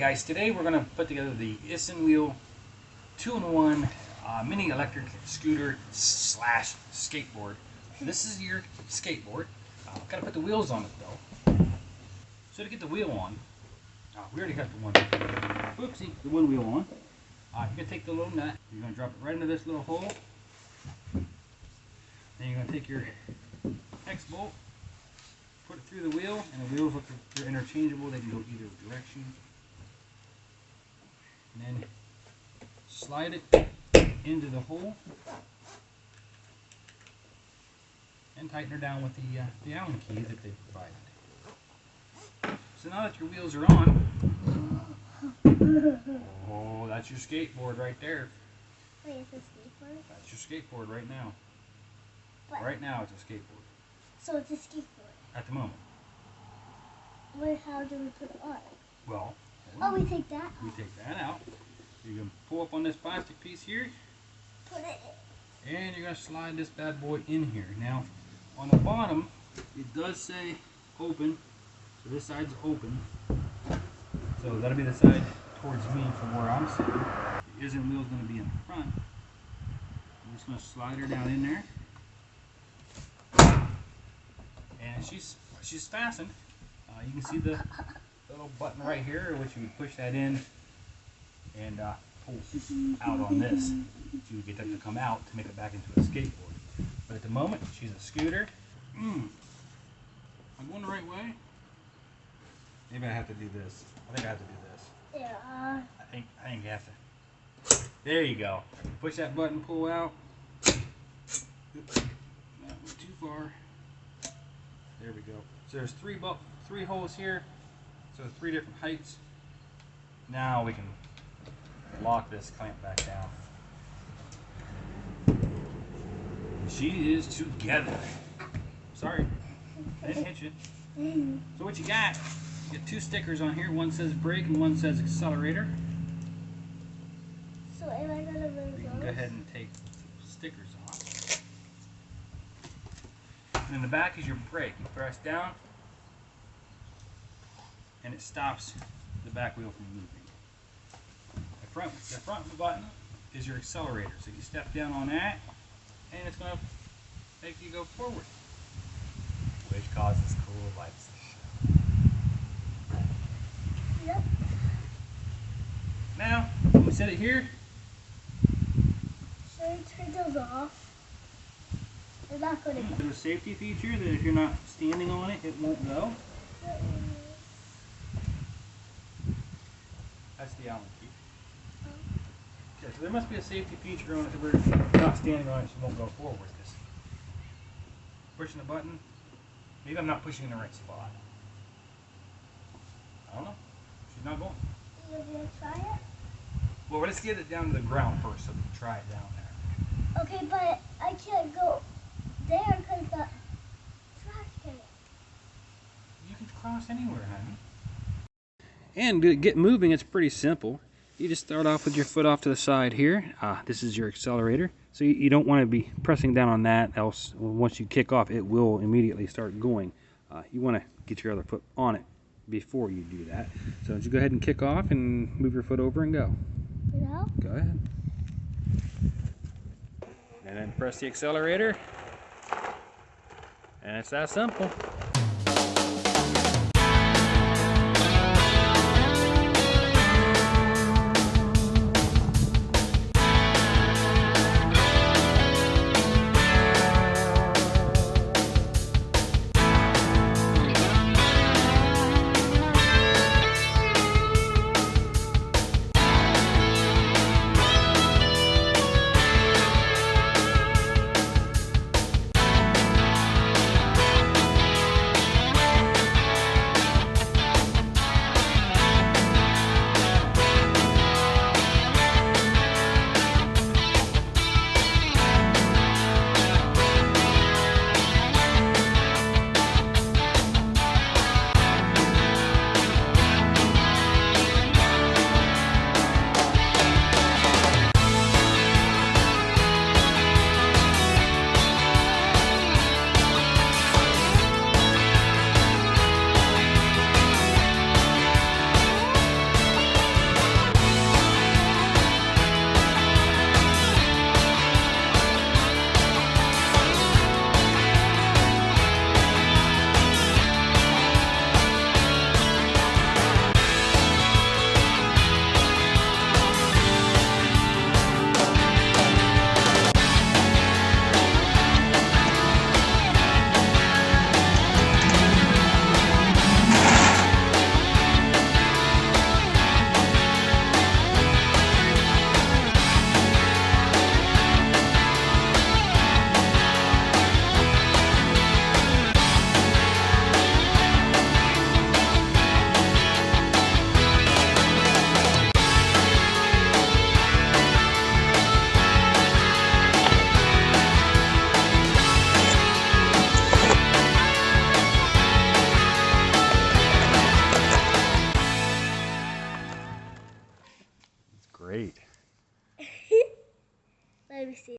guys, today we're going to put together the Isinwheel 2-in-1 mini electric scooter slash skateboard. This is your skateboard. Got to put the wheels on it though. So to get the wheel on, we already got the one wheel on. You're going to take the little nut, you're going to drop it right into this little hole. Then you're going to take your X bolt, put it through the wheel, and the wheels they're interchangeable. They can go either direction. And then slide it into the hole and tighten her down with the Allen key that they provided. So now that your wheels are on, oh, that's your skateboard right there. Wait, it's a skateboard? That's your skateboard right now. What? Right now it's a skateboard. So it's a skateboard? At the moment. How do we put it on? Well, we take that out. We take that out. You can pull up on this plastic piece here. Put it in. And you're going to slide this bad boy in here. Now, on the bottom, it does say open. So this side's open. So that'll be the side towards me from where I'm sitting. The Isinwheel's going to be in the front. I'm just going to slide her down in there. And she's fastened. You can see the little button right here, which you would push that in and pull out on this. So you would get that to come out to make it back into a skateboard. But at the moment, she's a scooter. I'm going the right way. Maybe I have to do this. I think I have to do this. Yeah. I think you have to. There you go. Push that button, pull out. Oops. That went too far. There we go. So there's three holes here. So 3 different heights. Now we can lock this clamp back down. She is together. Sorry, I didn't hit you. So what you got? You got 2 stickers on here. One says brake and one says accelerator. So am I gonna remove You can those? go ahead and take the stickers off. And in the back is your brake. You press down, and it stops the back wheel from moving. The front button is your accelerator. So you step down on that, and it's going to make you go forward, which causes cool lights to show. Yep. Now, when we set it here, Should I turn those off? They're not going to go. there's a safety feature that if you're not standing on it, it won't go. That's the Allen key. Okay, so there must be a safety feature on it where if you're not standing on it, she won't go forward. Just pushing the button. Maybe I'm not pushing in the right spot. I don't know. She's not going. You gonna try it? Well, let's get it down to the ground first so we can try it down there. Okay, but I can't go there because the trash can. You can cross anywhere, honey. And to get moving, it's pretty simple. You just start off with your foot off to the side here. This is your accelerator. So you don't want to be pressing down on that, else once you kick off, it will immediately start going. You want to get your other foot on it before you do that. So just go ahead and kick off and move your foot over and go. No? Go ahead. And then press the accelerator. And it's that simple. Let me see.